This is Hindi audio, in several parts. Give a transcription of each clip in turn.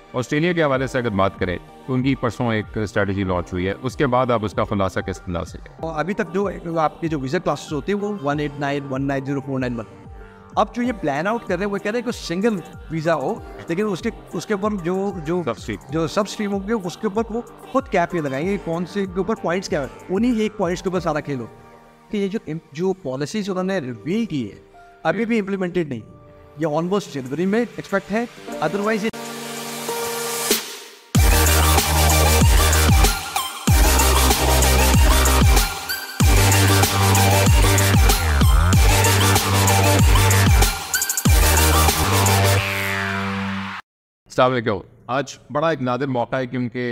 ऑस्ट्रेलिया के हवाले से अगर बात करें तो उनकी परसों एक स्ट्रेटजी लॉन्च हुई है, उसके बाद आप उसका खुलासा किस अंदाज से करें? अभी तक जो आपके जो वीज़ा क्लासेस होते हैं वो 189, 190, 491। अब जो ये प्लान आउट कर रहे हैं वो कह रहे हैं कि सिंगल वीज़ा हो, लेकिन उसके ऊपर जो सब स्ट्रीम होंगे उसके ऊपर वो खुद कैप ये लगाएंगे कौन से के ऊपर पॉइंट्स क्या है, उन्हीं एक पॉइंट्स के ऊपर सारा खेलो। कि ये जो पॉलिसीज उन्होंने रिवील की है अभी भी इम्प्लीमेंटेड नहीं, ये ऑलमोस्ट जनवरी में एक्सपेक्ट है, अदरवाइज ये अस्सलामुअलैकुम। आज बड़ा एक नादिर मौका है क्योंकि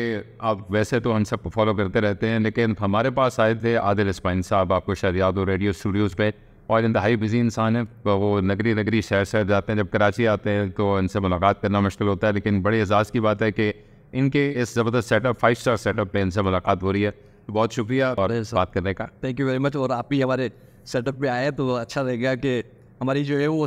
आप वैसे तो हम सब फॉलो करते रहते हैं, लेकिन हमारे पास आए थे आदिल इस्माइल साहब, आपको शायद याद हो, रेडियो स्टूडियोज़ पे, और इंतहाई बिजी इंसान है। वो नगरी शहर जाते हैं, जब कराची आते हैं तो इनसे मुलाकात करना मुश्किल होता है, लेकिन बड़ी एजाज़ की बात है कि इनके इस ज़बरदस्त सेटअप 5 स्टार सेटअप पे इनसे मुलाकात हो रही है। तो बहुत शुक्रिया और बात करने का। Thank you very much. और आप भी हमारे सेटअप में आए तो अच्छा लगेगा कि हमारी जो है वो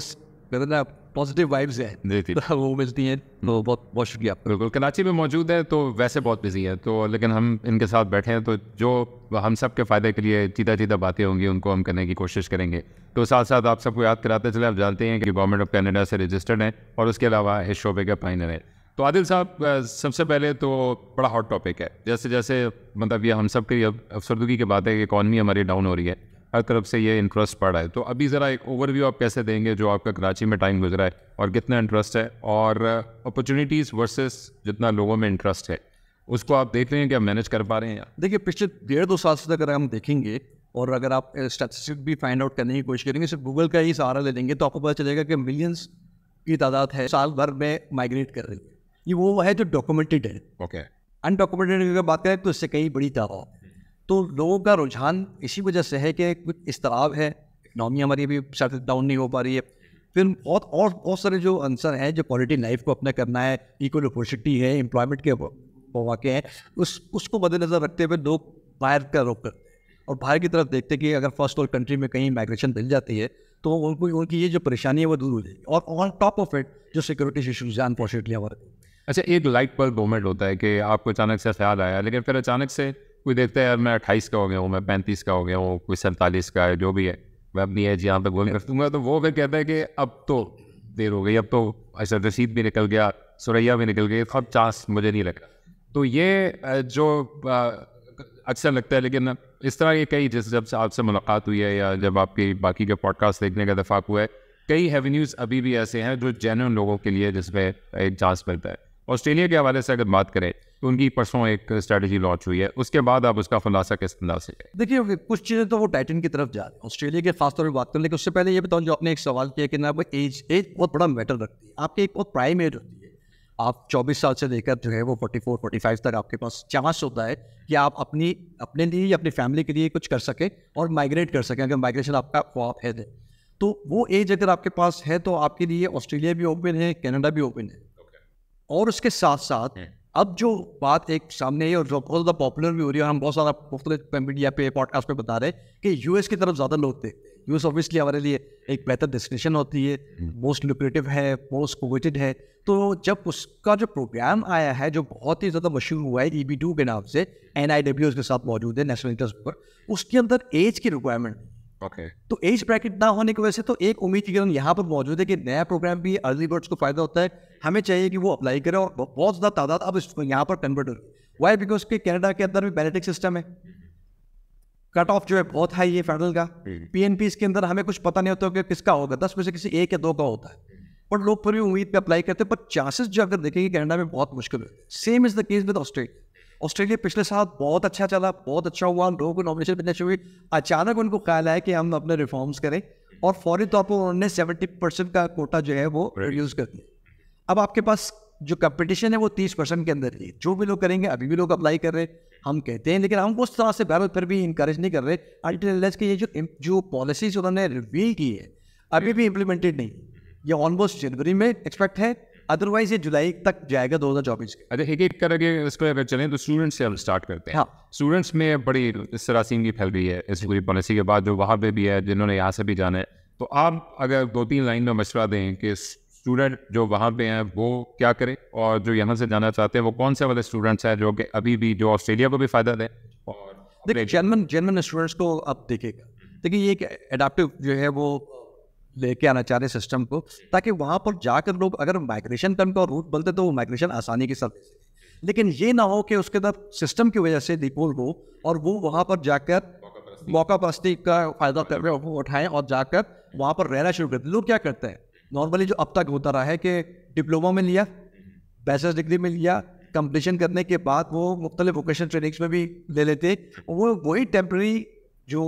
पॉजिटिव वाइब्स हैं तो वो मिलती हैं, तो बहुत बहुत शुक्रिया। बिल्कुल, कराची में मौजूद है तो वैसे बहुत बिजी है, तो लेकिन हम इनके साथ बैठे हैं तो जो हम सब के फ़ायदे के लिए चीता बातें होंगी उनको हम करने की कोशिश करेंगे। तो साथ साथ आप सबको याद कराते चले, आप जानते हैं कि गवर्नमेंट ऑफ कनाडा से रजिस्टर्ड हैं और उसके अलावा इस शोबे के पाइनर हैं। तो आदिल साहब, सबसे पहले तो बड़ा हॉट टॉपिक है, जैसे जैसे मतलब ये हम सब की अफसरदगी की बात है कि इकॉनमी हमारी डाउन हो रही है, हर तरफ से ये इंटरेस्ट पड़ रहा है। तो अभी ज़रा एक ओवरव्यू आप कैसे देंगे जो आपका कराची में टाइम गुजरा है और कितना इंटरेस्ट है, और अपॉर्चुनिटीज़ वर्सेस जितना लोगों में इंटरेस्ट है उसको आप देख रहे हैं कि आप मैनेज कर पा रहे हैं? देखिए, पिछले 1.5-2 साल से अगर हम देखेंगे और अगर आप स्टैटिस्टिक भी फाइंड आउट करने की कोशिश करेंगे, सिर्फ गूगल का ही सहारा ले लेंगे तो आपको पता चलेगा कि मिलियंस की तादाद है साल भर में माइग्रेट कर रही है। ये वो है जो डॉक्यूमेंटेड है। ओके। अनडॉक्यूमेंटेड अगर बात करें तो इससे कई बड़ी तादाद। तो लोगों का रुझान इसी वजह से है कि कुछ इस्तराब है, इकनॉमी हमारी अभी सेटल डाउन नहीं हो पा रही है, फिर बहुत सारे जो आंसर हैं, जो क्वालिटी लाइफ को अपना करना है, इक्वल अपॉर्चुनिटी है, एम्प्लॉयमेंट के मौके हैं, उसको मद्देनजर रखते हुए लोग बाहर का रुख करते हैं और बाहर की तरफ देखते हैं कि अगर फर्स्ट वर्ल्ड कंट्री में कहीं माइग्रेशन मिल जाती है तो उनकी ये जो परेशानी है वो दूर हो जाएगी। और ऑन टॉप ऑफ इट जो सिक्योरिटी इशूज़ हैं अनफॉर्चुनेटली हमारे। अच्छा, एक लाइट बल्ब मोमेंट होता है कि आपको अचानक से ख्याल आया, लेकिन फिर अचानक से कोई देखता है यार मैं 28 का हो गया हूँ, मैं 35 का हो गया हूँ, कोई 47 का है, जो भी है, मैं अपनी एज यहाँ पे बोल कर दूँगा, तो वो फिर कहता है कि अब तो देर हो गई, अब तो ऐसा रसीद भी निकल गया, सुरैया भी निकल गई, अब चांस मुझे नहीं लगा। तो ये जो अक्सर लगता है, लेकिन इस तरह के कई, जैसे जब से आपसे मुलाकात हुई है या जब आपके बाकी के पॉडकास्ट देखने का इत्तेफाक हुआ है, कई एवेन्यूज़ अभी भी ऐसे हैं जो जेन्युइन लोगों के लिए जिसमें एक चांस मिलता है। ऑस्ट्रेलिया के हवाले से अगर बात करें तो उनकी परसों एक स्ट्रेटजी लॉन्च हुई है, उसके बाद आप उसका खुलासा किस अंदाज से करें? देखिए, कुछ चीज़ें तो वो टाइटन की तरफ जा रही है, ऑस्ट्रेलिया के खासतौर पर बात करें, लेकिन उससे पहले ये बताऊँ, जो आपने एक सवाल किया कि ना एज बहुत बड़ा मैटर रखती है। आपकी एक बहुत प्राइम एज होती है, आप 24 साल से लेकर जो है वो 44-45 तक आपके पास चांस होता है कि आप अपने लिए या अपनी फैमिली के लिए कुछ कर सकें और माइग्रेट कर सकें, अगर माइग्रेशन आपका ख्वाब है तो वो एज अगर आपके पास है तो आपके लिए ऑस्ट्रेलिया भी ओपन है, कनाडा भी ओपन है। और उसके साथ साथ अब जो बात एक सामने है और जो बहुत ज़्यादा पॉपुलर भी हो रही है, और हम बहुत सारा मुख्तलिफ मीडिया पे, पॉडकास्ट पे बता रहे हैं कि यूएस की तरफ ज़्यादा लोग थे। यूएस ऑब्वियसली हमारे लिए एक बेहतर डेस्टिनेशन होती है, मोस्ट लुक्रेटिव है, मोस्ट कोवेटेड है। तो जब उसका जो प्रोग्राम आया है जो बहुत ही ज़्यादा मशहूर हुआ है EB2 के नाम से, NIW उसके साथ मौजूद है, नेशनल इंटरेस्ट पेपर, उसके अंदर एज की रिक्वायरमेंट। तो एज ब्रैकेट ना होने की वजह से तो एक उम्मीद की किरण यहाँ पर मौजूद है कि नया प्रोग्राम भी अर्ली बर्ड्स को फायदा होता है, हमें चाहिए कि वो अप्लाई करें और बहुत ज़्यादा तादाद अब यहाँ पर कन्वर्ट हो रही है। वाई? बिकॉज के कनाडा के अंदर भी बैलेटिक सिस्टम है, कट ऑफ जो है बहुत हाई है फेडरल का, PNPs के अंदर हमें कुछ पता नहीं होता कि किसका होगा, 10 में से किसी 1 या 2 का होता है, पर लोग फिर भी उम्मीद पे अप्लाई करते हैं, पर चांसेस जो अगर देखेंगे कनाडा में बहुत मुश्किल है। Same is the case with Australia पिछले साल बहुत अच्छा चला, बहुत अच्छा हुआ, लोगों को नॉमिनेशन मिलने शुरू हुई, अचानक उनको ख्याल आया कि हम अपने रिफॉर्म्स करें और फौरी तौर पर उन्होंने 70% का कोटा जो है वो रिड्यूस कर दिया। अब आपके पास जो कंपटीशन है वो 30% के अंदर ही, जो भी लोग करेंगे, अभी भी लोग अप्लाई कर रहे हैं, हम कहते हैं, लेकिन हम उस तरह से बहरहाल फिर भी इंकरेज नहीं कर रहे अल्टीमेटली कि ये जो पॉलिसीज उन्होंने रिवील की है अभी भी इम्प्लीमेंटेड नहीं, ये ऑलमोस्ट जनवरी में एक्सपेक्ट है, अदरवाइज ये जुलाई तक जाएगा 2024 के। अच्छा, एक करके इसको अगर चलें तो स्टूडेंट्स से हम स्टार्ट करते हैं। हाँ, स्टूडेंट्स में बड़ी इस सरासीमगी फैल गई है इस पूरी पॉलिसी के बाद, जो वहाँ पे भी है, जिन्होंने यहाँ से भी जाना है। तो आप अगर 2-3 लाइन में मशवरा दें कि स्टूडेंट जो वहाँ पे हैं वो क्या करें, और जो यहाँ से जाना चाहते हैं वो कौन से वाले स्टूडेंट्स हैं जो कि अभी भी जो ऑस्ट्रेलिया को भी फ़ायदा दें। और देखिए जर्मन स्टूडेंट्स को अब देखेगा, देखिए ये एक एडाप्टिव जो है वो लेके आना चाह रहे हैं सिस्टम को, ताकि वहाँ पर जाकर लोग अगर माइग्रेशन का रूट बनते तो वो माइग्रेशन आसानी के साथ, लेकिन ये ना हो कि उसके अंदर सिस्टम की वजह से डिपोल हो और वो वहाँ पर जाकर मौका परस्ती का फायदा कर रहे वो उठाएं और जाकर वहाँ पर रहना शुरू करते। लोग क्या करते हैं नॉर्मली जो अब तक होता रहा है कि डिप्लोमा में लिया, बैचलर्स डिग्री में लिया, कंप्लीशन करने के बाद वो मुख्तलिफ वोकेशनल ट्रेनिंग्स में भी ले लेते, वो वही टेम्प्रेरी जो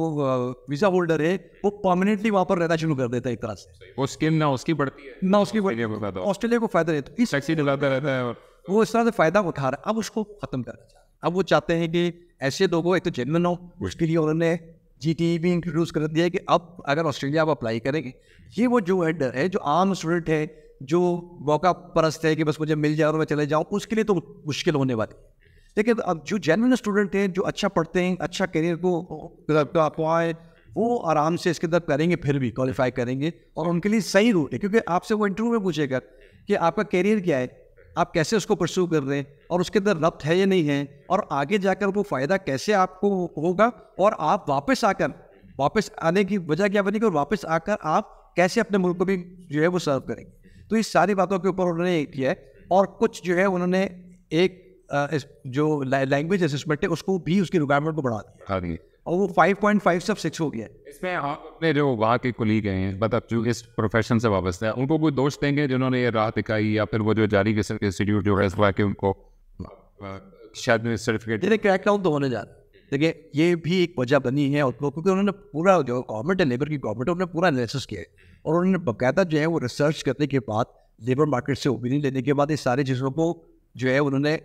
वीज़ा होल्डर है वो परमानेंटली वहाँ पर रहना शुरू कर देता है एक तरह से। वो स्किल ना उसकी बढ़ती है ना उसकी ऑस्ट्रेलिया को फायदा है, तो इस टैक्सी दिलाता रहता है और वो इस तरह से फायदा उठा रहा है। अब उसको खत्म करना चाहते हैं। अब वो चाहते हैं कि ऐसे लोगों एक तो जेन्युइन हो, उसके लिए उन्होंने GTE भी इंट्रोड्यूस कर दिया है कि अब अगर ऑस्ट्रेलिया आप अप्लाई करेंगे, ये वो जो है डर है, जो आम स्टूडेंट है जो मौका परस्त है कि बस मुझे मिल जाए और मैं चले जाऊँ, उसके लिए तो मुश्किल होने वाली है। लेकिन अब जो जेन्युइन स्टूडेंट हैं जो अच्छा पढ़ते हैं, अच्छा करियर को आए, वो आराम से इसके अंदर करेंगे, फिर भी क्वालिफाई करेंगे और उनके लिए सही रूट है, क्योंकि आपसे वो इंटरव्यू में पूछेगा कि आपका करियर क्या है, आप कैसे उसको परस्यू कर रहे हैं और उसके अंदर रब्त है या नहीं है, और आगे जाकर वो फ़ायदा कैसे आपको होगा, और आप वापस आने की वजह क्या बनेगी, और वापस आकर आप कैसे अपने मुल्क को भी जो है वो सर्व करेंगे। तो इस सारी बातों के ऊपर उन्होंने किया है, और कुछ जो है उन्होंने एक जो लैंग्वेज असेसमेंट है उसको भी उसकी रिक्वायरमेंट को बढ़ा दिया, और वो 5.5 से 6 हो गया है। इसमें आप अपने जो वहाँ के कोलीग हैं, मतलब जो इस प्रोफेशन से वाबस्ते हैं, उनको कोई दोष देंगे जिन्होंने ये राह दिखाई, या फिर वो जो जारी इंस्टीट्यूट जो है इस बार के उनको शायद सर्टिफिकेट देखिए क्रैकडाउन तो होने जा रहा है। देखिए ये भी एक वजह बनी है, और क्योंकि उन्होंने पूरा जो गवर्नमेंट है, लेबर की गवर्नमेंट है, उन्होंने पूरा एनालिसिस किया है, और उन्होंने बाकायदा जो है वो रिसर्च करने के बाद, लेबर मार्केट से ओपिनियन लेने के बाद, इस सारी चीज़ों को जो है उन्होंने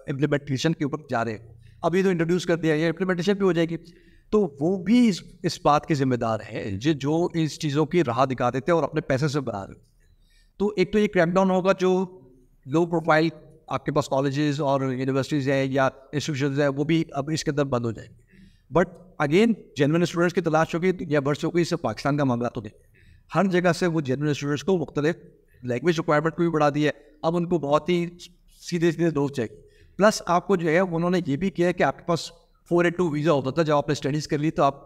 इम्प्लीमेंटेशन के ऊपर जा रहे हैं। अभी तो इंट्रोड्यूस कर दिया है, इम्प्लीमेंटेशन भी हो जाएगी, तो वो भी इस बात के जिम्मेदार हैं जो इस चीज़ों की राह दिखा देते हैं और अपने पैसे से बना रहे हैं। तो एक तो ये क्रैकडाउन होगा, जो लो प्रोफाइल आपके पास कॉलेजेस और यूनिवर्सिटीज़ हैं या इंस्टीट्यूशन है, वो भी अब इसके अंदर बंद हो जाएंगे। बट अगेन जेन्युइन स्टूडेंट्स की तलाश होगी या वर्ष होगी, इससे पाकिस्तान का मामला तो नहीं, हर जगह से वो जेन्युइन स्टूडेंट्स को मुख्तलिफ लैंग्वेज रिक्वायरमेंट को भी बढ़ा दिया है। अब उनको बहुत ही सीधे सीधे दोस्त चाहिए। प्लस आपको जो है उन्होंने ये भी किया है कि आपके पास 482 वीज़ा होता था, जब आपने स्टडीज़ कर ली तो आप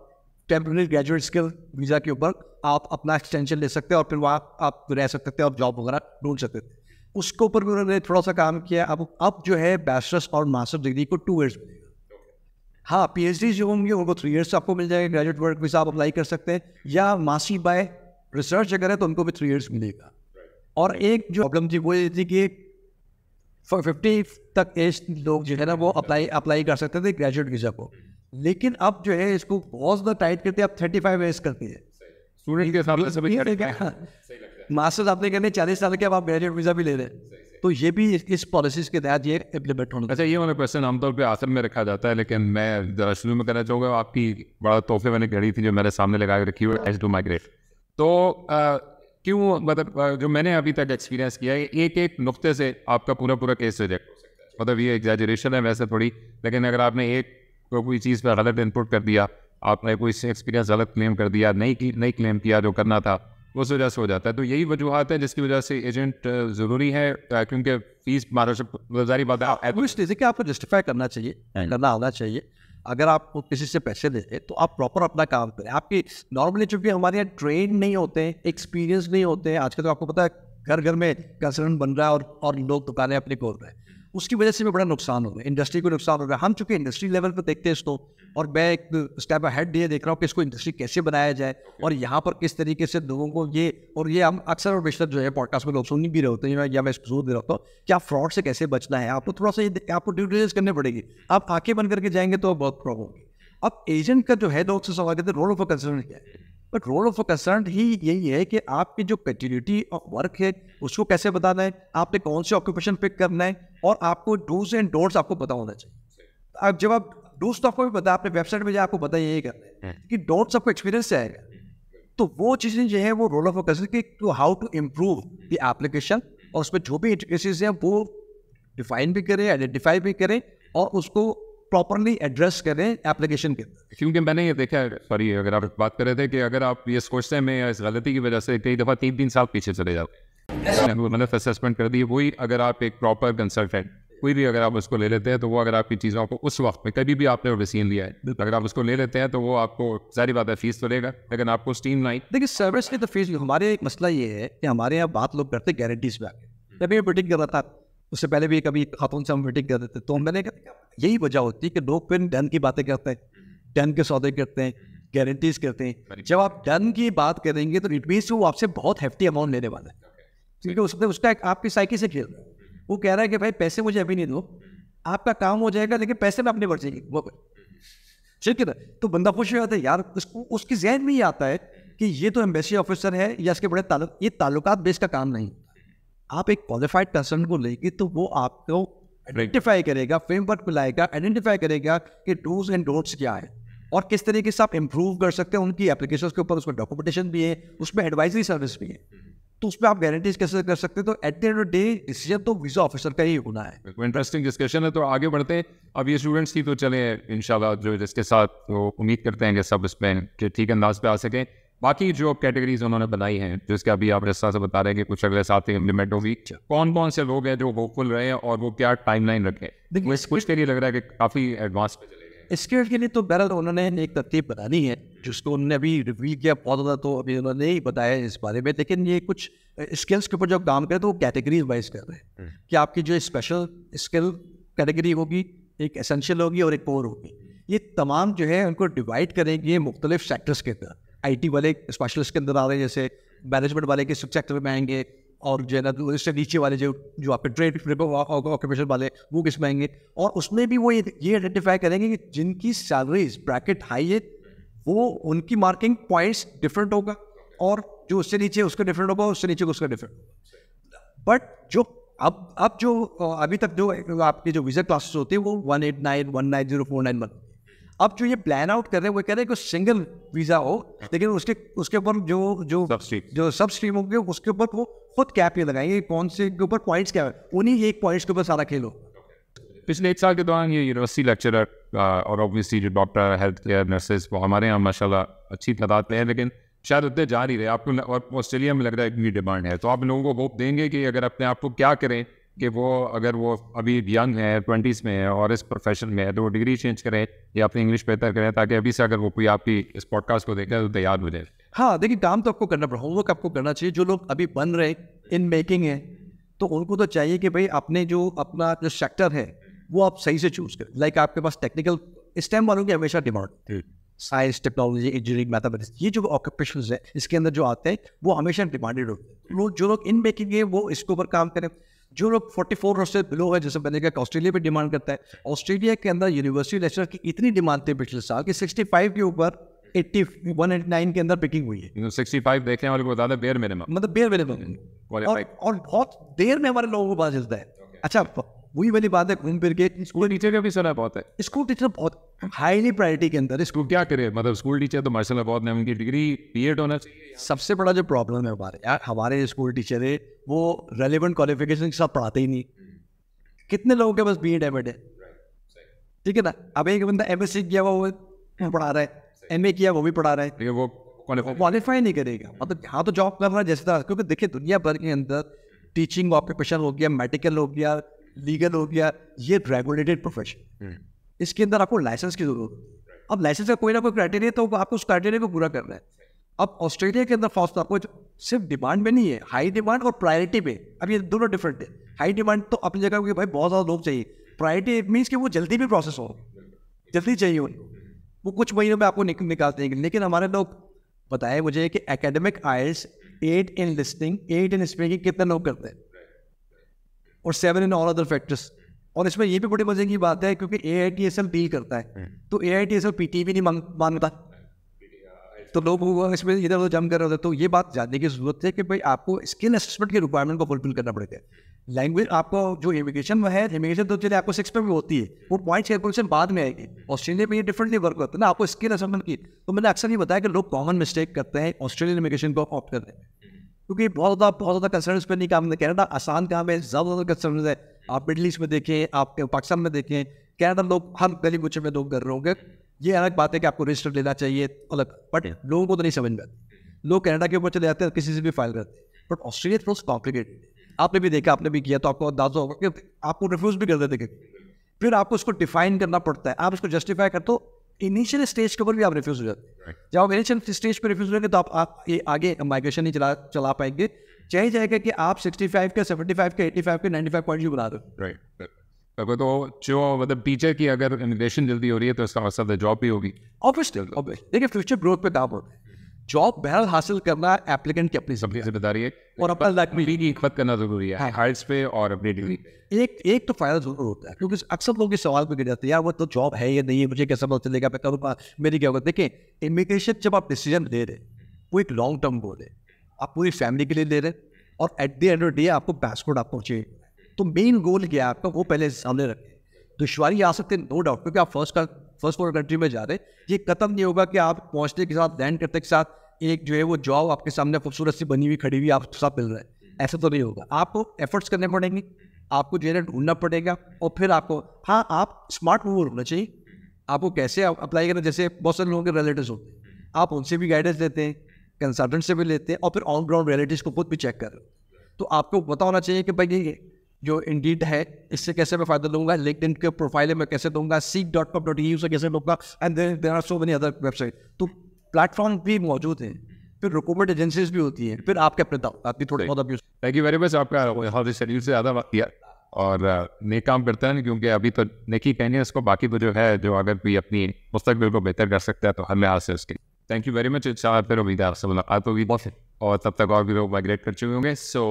टेम्परेरी ग्रेजुएट स्किल वीज़ा के ऊपर आप अपना एक्सटेंशन ले सकते हैं और फिर वहाँ आप रह सकते थे और जॉब वगैरह ढूंढ सकते थे। उसके ऊपर भी उन्होंने थोड़ा सा काम किया। अब जो है बैचलर्स और मास्टर डिग्री को 2 ईयर्स मिलेगा। हाँ, PhD जो होंगे उनको 3 ईयर्स आपको मिल जाएगा, ग्रेजुएट वर्क वीज़ा आप अप्लाई कर सकते हैं, या मास्टर्स बाय रिसर्च अगर है तो उनको भी 3 ईयर्स मिलेगा। और एक जो प्रॉब्लम थी वो ये थी कि 50 तक एज लोग जो है ना वो अप्लाई कर सकते थे ग्रेजुएट वीज़ा को, लेकिन अब जो है इसको बहुत ज़्यादा टाइट करते हैं, अब 35 एज करती है स्टूडेंट के सामने सभी मास्टर्स आपने करने 40 साल के, अब आप ग्रेजुएट वीज़ा भी ले रहे हैं, तो ये भी इस पॉलिसीज़ के तहत ये इम्प्लीमेंट होना। अच्छा, ये वाला क्वेश्चन आमतौर पे आखिर में रखा जाता है, लेकिन मैं ज़रा शुरू में कहना चाहूँगा, आपकी बड़ा तोहफे मैंने घड़ी थी जो मेरे सामने लगा के रखी हुई है, एज टू माइग्रेट। तो क्यों, मतलब जो मैंने अभी तक एक्सपीरियंस किया है, एक नुक्ते से आपका पूरा केस रिजेक्ट हो सकता है। मतलब ये एग्जैजरेशन है वैसे थोड़ी, लेकिन अगर आपने कोई चीज़ पर गलत इनपुट कर दिया, आपने कोई एक्सपीरियंस गलत क्लेम कर दिया, नहीं क्लेम किया जो करना था, उस वजह से हो जाता है। तो यही वजूहत है जिसकी वजह से एजेंट ज़रूरी है, क्योंकि फीस जारी बात है कि आपको जस्टिफाई करना चाहिए, करना आना चाहिए। अगर आप किसी से पैसे दे रहे तो आप प्रॉपर अपना काम करें। आपकी नॉर्मली चूँकि हमारे यहाँ ट्रेन नहीं होते हैं, एक्सपीरियंस नहीं होते हैं, आजकल तो आपको पता है घर में कंसर्न बन रहा है और लोग दुकानें अपनी खोल रहे हैं, उसकी वजह से भी बड़ा नुकसान हो रहा है, इंडस्ट्री को नुकसान हो रहा है। हम चूँकि इंडस्ट्री लेवल पर देखते हैं इसको, और मैं एक स्टेप अहेड ये देख रहा हूँ कि इसको इंडस्ट्री कैसे बनाया जाए और यहाँ पर किस तरीके से लोगों को ये हम अक्सर और बेशतर जो है पॉडकास्ट में लोग सुन भी रहे होते हैं, या मैं इसको जोर दे रहा हूँ कि आप फ्रॉड से कैसे बचना है। आपको थोड़ा सा आपको ड्यू डिलिजेंस करनी पड़ेगी। आप आंखें बंद करके जाएंगे तो बहुत प्रॉब्लम होगी। अब एजेंट का जो है लोग से सवाल करते हैं रोल ऑफ अ कंसर्न क्या है, but role of a concern ही यही है कि आपकी जो कंटिन्यूटी ऑफ वर्क है उसको कैसे बताना है, आपने कौन से ऑक्यूपेशन पिक करना है, और आपको डूज एंड डोंट्स आपको पता होना चाहिए। अब जब आप डूज तो आपको भी पता, आपने वेबसाइट में जाए आपको पता यही करना है, कि डोंट्स आपको एक्सपीरियंस से आएगा। तो वो चीज़ें जो है वो रोल ऑफ अ कंसर्न की to how to improve the application, और उसमें जो भी इंट्रिकेसीज हैं वो डिफाइन भी करें, आइडेंटिफाई भी करें, और उसको प्रॉपरली एड्रेस करें एप्लीकेशन के अंदर। क्योंकि मैंने ये देखा है, सॉरी अगर आप बात कर रहे थे कि अगर आप ये सोचते हैं मैं इस गलती की वजह से कई दफ़ा 3-3 साल पीछे चले जाते हैं, मतलब असेसमेंट कर दी वही। अगर आप एक प्रॉपर कंसल्टेंट कोई भी अगर आप उसको ले लेते हैं तो वो अगर आपकी चीज़ों को उस वक्त में कभी भी आपने वसीन लिया है अगर आप उसको ले लेते हैं तो वो आपको सारी बात है फीस तो लेगा लेकिन आपको स्ट्रीम लाइन। देखिए सर्विस की तो फीस, हमारे एक मसला ये है कि हमारे यहाँ बात लोग करते गारंटीज पे आके। जब मैं मीटिंग कर रहा था उससे पहले भी कभी खातून से हम मीटिंग कर देते तो मैंने कहा यही वजह होती है कि लोग फिर डन की बातें करते हैं, डन के सौदे करते हैं, गारंटीज करते हैं। जब आप डन की बात करेंगे तो इट मीन्स वो आपसे बहुत हैफ्टी अमाउंट लेने वाला है, क्योंकि उसका आपकी साइकिल से खेल रहा है। वो कह रहा है कि भाई पैसे मुझे अभी नहीं दो, आपका काम हो जाएगा लेकिन पैसे में अपने बढ़ जाएंगे वो, ठीक है ना। तो बंदा खुश हो जाता है यार, उसको उसके जहन में ही आता है कि ये तो एम्बेसी ऑफिसर है या इसके बड़े ये ताल्लुकात बेस का काम नहीं। आप एक क्वालिफाइड पर्सन को लेंगे तो वो आपको आइडेंटिफाई करेगा, फ्रेमवर्क मिलाएगा, आइडेंटिफाई करेगा कि डूज एंड डोंट्स क्या है और किस तरीके से आप इम्प्रूव कर सकते हैं उनकी एप्लीकेशंस के ऊपर। उसमें डॉक्यूमेंटेशन भी है, उसमें एडवाइजरी सर्विस भी है, तो उसमें आप गारंटीज कैसे कर सकते हैं। तो at the end of the day decision तो वीजा ऑफिसर का ही होना है। इंटरेस्टिंग डिस्कशन है, तो आगे बढ़ते हैं। अब ये स्टूडेंट्स की तो चले इंशाल्लाह जो जिसके साथ तो उम्मीद करते हैं कि सब इसमें कि ठीक अंदाज पे आ सकें। बाकी जो कैटेगरीज उन्होंने बनाई हैं जिसके अभी आप रिश्ता से बता रहे हैं कि कुछ अगले साथ इम्प्लीमेंट होगी, कौन कौन से लोग हैं जो होपफुल रहे हैं और वो क्या टाइमलाइन रखें? देखिए कुछ के लिए लग रहा है कि काफ़ी एडवांस पे चले गए। स्किल्स के लिए तो बहरहाल उन्होंने एक तरतीब बनानी है जिसको उन्होंने अभी रिवील किया बहुत ज़्यादा, तो अभी उन्होंने नहीं बताया इस बारे में। लेकिन ये कुछ स्किल्स के ऊपर जो काम करे तो वो कैटेगरीज वाइज कर रहे हैं कि आपकी जो स्पेशल स्किल कैटेगरी होगी, एक एसेंशियल होगी और एक कोर होगी। ये तमाम जो है उनको डिवाइड करेंगे मुख्तलिफ सेक्टर्स के अंदर। IT वाले स्पेशलिस्ट के अंदर आ रहे हैं, जैसे मैनेजमेंट वाले के सेक्टर में आएंगे, और जो है ना उससे नीचे वाले जो आपके ट्रेड ऑक्यूपेशन वाले वो किस में आएंगे। और उसमें भी वो ये आइडेंटिफाई करेंगे कि जिनकी सैलरीज ब्रैकेट हाई है वो उनकी मार्किंग पॉइंट्स डिफरेंट होगा, और जो उससे नीचे उसका डिफरेंट होगा, उससे नीचे उसका डिफरेंट होगा। बट जो अब जो अभी तक जो आपकी जो वीज़ा क्लासेस होती है वो 189, 190, 491। अब जो ये प्लान आउट कर रहे हैं वो कह रहे हैं कि सिंगल वीज़ा हो, लेकिन उसके ऊपर जो सब स्ट्रीम होंगे उसके ऊपर वो खुद कैप ये लगाएंगे कौन से के ऊपर पॉइंट्स क्या है, उन्हीं एक पॉइंट्स के ऊपर सारा खेलो। पिछले 1 साल के दौरान ये यूनिवर्सिटी लेक्चरर और ऑब्वियसली जो डॉक्टर, हेल्थ केयर नर्सेज वो हमारे यहाँ माशाल्लाह अच्छी तादाद में है, लेकिन शायद उतने जा नहीं रहे। आपको और ऑस्ट्रेलिया में लग रहा है इतनी डिमांड है, तो आप लोगों को होप देंगे कि अगर अपने आप को क्या करें कि वो अगर वो अभी यंग है, 20s में है और इस प्रोफेशन में है, तो वो डिग्री चेंज करें या अपनी इंग्लिश बेहतर करें, ताकि अभी से अगर वो कोई आपकी इस पॉडकास्ट को देखे तो तैयार हो जाए। हाँ देखिए, काम तो आपको करना पड़ा, होमवर्क आपको करना चाहिए। जो लोग अभी बन रहे इन मेकिंग है तो उनको तो चाहिए कि भाई अपने अपना जो सेक्टर है वो आप सही से चूज करें। लाइक आपके पास टेक्निकल स्टेम वालों की हमेशा demand, science, technology, engineering, mathematics, ये जो ऑक्यूपेशंस है इसके अंदर जो आते हैं वो हमेशा डिमांडेड होते हैं। जो लोग इन मेकिंग है वो इसके ऊपर काम करें। जो लोग 44 से बिलो है, जैसे मैंने कहा ऑस्ट्रेलिया पे डिमांड करता है, ऑस्ट्रेलिया के अंदर यूनिवर्सिटी लेक्चरर की इतनी डिमांड थी पिछले साल कि 65 के ऊपर 189 के अंदर पिकिंग हुई है। 65 देखने वाले को ज़्यादा बेयर मिनिमम, मतलब बेयर मिनिमम, और बहुत देर में हमारे लोगों को पता चलता है। अच्छा, वही वाली बात है, घूम फिर के स्कूल टीचर का भी सुना बहुत है। स्कूल टीचर बहुत हाईली प्रायोरिटी के अंदर। स्कूल क्या करे, मतलब स्कूल टीचर तो माशाल्लाह बहुत है, उनकी डिग्री BEd होना चाहिए। सबसे बड़ा जो प्रॉब्लम है हमारे स्कूल टीचर है वो रेलेवेंट क्वालिफिकेशन के साथ पढ़ाते ही नहीं। कितने लोगों के पास BEd MAd है, ठीक है ना। अब एक बंदा MSc किया हुआ वो पढ़ा रहा है, MA किया वो भी पढ़ा रहा है, वो क्वालिफाई नहीं करेगा। मतलब यहाँ तो जॉब कर रहा है जैसे तरह, क्योंकि देखिए दुनिया भर के अंदर टीचिंग ऑक्यूपेशन हो गया, मेडिकल हो गया, लीगल हो गया, ये रेगुलेटेड प्रोफेशन, इसके अंदर आपको लाइसेंस की जरूरत है। अब लाइसेंस का कोई ना कोई क्राइटेरिया तो आपको उस क्राइटेरिया को पूरा करना है। अब ऑस्ट्रेलिया के अंदर फास्ट आपको सिर्फ डिमांड में नहीं है, हाई डिमांड और प्रायोरिटी पे, अब ये दोनों डिफरेंट है। हाई डिमांड तो अपनी जगह कि भाई बहुत ज़्यादा लोग चाहिए, प्रायोरिटी मीन्स कि वो जल्दी भी प्रोसेस हो, जल्दी चाहिए उनको, वो कुछ महीनों में आपको निकालते हैं। लेकिन हमारे लोग बताए मुझे कि academic IELTS 8 in listening, 8 in speaking कितने लोग करते हैं, और 7 इन ऑल अदर फैक्टर्स। और इसमें ये भी बड़ी मजे की बात है क्योंकि AITSL डील करता है, तो AITSL PT भी नहीं मांगता, तो लोग इसमें इधर उधर जम कर रहे होते। तो ये बात जानने की जरूरत है कि भाई आपको स्किल असेसमेंट के रिक्वायरमेंट को फुलफिल करना पड़ेगा। लैंग्वेज आपको जो इमिग्रेशन में है, इमिग्रेशन तो चलिए आपको 6 पे भी होती है, वो पॉइंट्स कैलकुलेशन बाद में आएगी। ऑस्ट्रेलिया में ये डिफरेंटली वर्क होता है ना, आपको स्किल असेसमेंट की। तो मैंने अक्सर ये बताया कि लोग कॉमन मिस्टेक करते हैं ऑस्ट्रेलियन इमिग्रेशन को ऑप्ट करते हैं, क्योंकि बहुत ज़्यादा कंसर्न पे नहीं काम है। कनाडा आसान काम है, ज़्यादा कंसर्न है। आप मिडल ईस्ट में देखें, आप पाकिस्तान में देखें, कनाडा लोग हर गली कुछ में लोग कर रहे होंगे। ये अलग बात है कि आपको रजिस्टर लेना चाहिए अलग, बट लोगों को तो नहीं समझ में आती। लोग कनाडा के ऊपर चले जाते हैं, किसी से भी फाइल करते हैं। बट ऑस्ट्रेलिया थोड़ा कॉम्प्लिकेटेड है। आपने भी देखा, आपने भी किया, तो आपको अंदाजा होगा कि आपको रिफ्यूज भी कर देते, फिर आपको उसको डिफाइन करना पड़ता है, आप उसको जस्टिफाई करते हो। इनिशियल स्टेज के ऊपर भी आप रिफ्यूज हो जाते हैं। जब आप इनिशियल स्टेज पे रिफ्यूज होंगे तो आप ये आगे माइग्रेशन नहीं चला पाएंगे। चाहिए जाएगा कि आप 65 के 75 के 85 के 95 पॉइंट भी बना दो। राइट। तो जो मतलब टीचर की अगर इमिग्रेशन जल्दी हो रही है तो इसका मतलब जॉब भी होगी। ऑब्वियसली देखिए, फ्यूचर ग्रोथ पे काम होता है। जॉब बहरहाल हासिल करना एप्लीकेंट की अपनी सबकी जिम्मेदारी है और अपना लक भी। की खपत करना जरूरी है हाइट्स पे और अपनी डिग्री। एक तो फायदा जरूर होता है, क्योंकि अक्सर लोग इस सवाल पे गिर जाते हैं, यार वो तो जॉब है या नहीं है, मुझे कैसा पता चलेगा, मैं करूँगा, मेरी क्या होगा। देखिए, इमिग्रेशन जब आप डिसीजन ले रहे, वो एक लॉन्ग टर्म गोल है, आप पूरी फैमिली के लिए ले रहे, और at the end of the day आपको पासपोर्ट आपको चाहिए। तो मेन गोल क्या है आपका, वो पहले सामने रखें। दुश्वारी आ सकते हैं, नो डाउट, क्योंकि आप फर्स्ट वर्ल्ड कंट्री में जा रहे, ये खत्म नहीं होगा कि आप पहुंचने के साथ, लैंड करते के साथ एक जो है वो जॉब आपके सामने खूबसूरत सी बनी हुई खड़ी हुई आपके साथ मिल रहा है। ऐसा तो नहीं होगा, आपको एफर्ट्स करने पड़ेंगे, आपको जो है ढूंढना पड़ेगा, और फिर आपको, हाँ, आप स्मार्ट मूवर होना चाहिए। आपको कैसे अप्लाई करना, जैसे बहुत सारे लोगों के रिलेटिव्स होते हैं, आप उनसे भी गाइडेंस लेते हैं, कंसल्टेंट से भी लेते हैं, और फिर ऑन ग्राउंड रियलिटीज़ को खुद भी चेक कर रहे हो। तो आपको पता होना चाहिए कि भाई ये जो इंडीड है, इससे कैसे मैं फ़ायदा लूँगा, लिंक्डइन के प्रोफाइल में कैसे दूंगा, seek.com.au से कैसे लूँगा, and there are so many other website. तो प्लेटफॉर्म भी मौजूद हैं, फिर रिक्रूटमेंट एजेंसीज भी होती हैं, फिर आपके अपने आप भी थोड़े बहुत abuse. Thank you very much, आपका हमारे शरीर से ज़्यादा वक्त किया और नेक काम करता है, क्योंकि अभी तो नेकी कहनी है इसको, बाकी तो जो है, जो अगर कोई अपनी मुस्तकबिल को बेहतर कर सकता है तो हर लिहाज से उसके। Thank you very much. इंशाल्लाह फिर उम्मीद है आपसे मुलाकात होगी बहुत, और तब तक और भी लोग माइग्रेट कर चुके होंगे। सो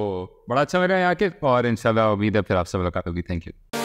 बड़ा अच्छा लगा यहाँ के, और इंशाल्लाह उम्मीद है फिर आपसे मुलाकात होगी। Thank you.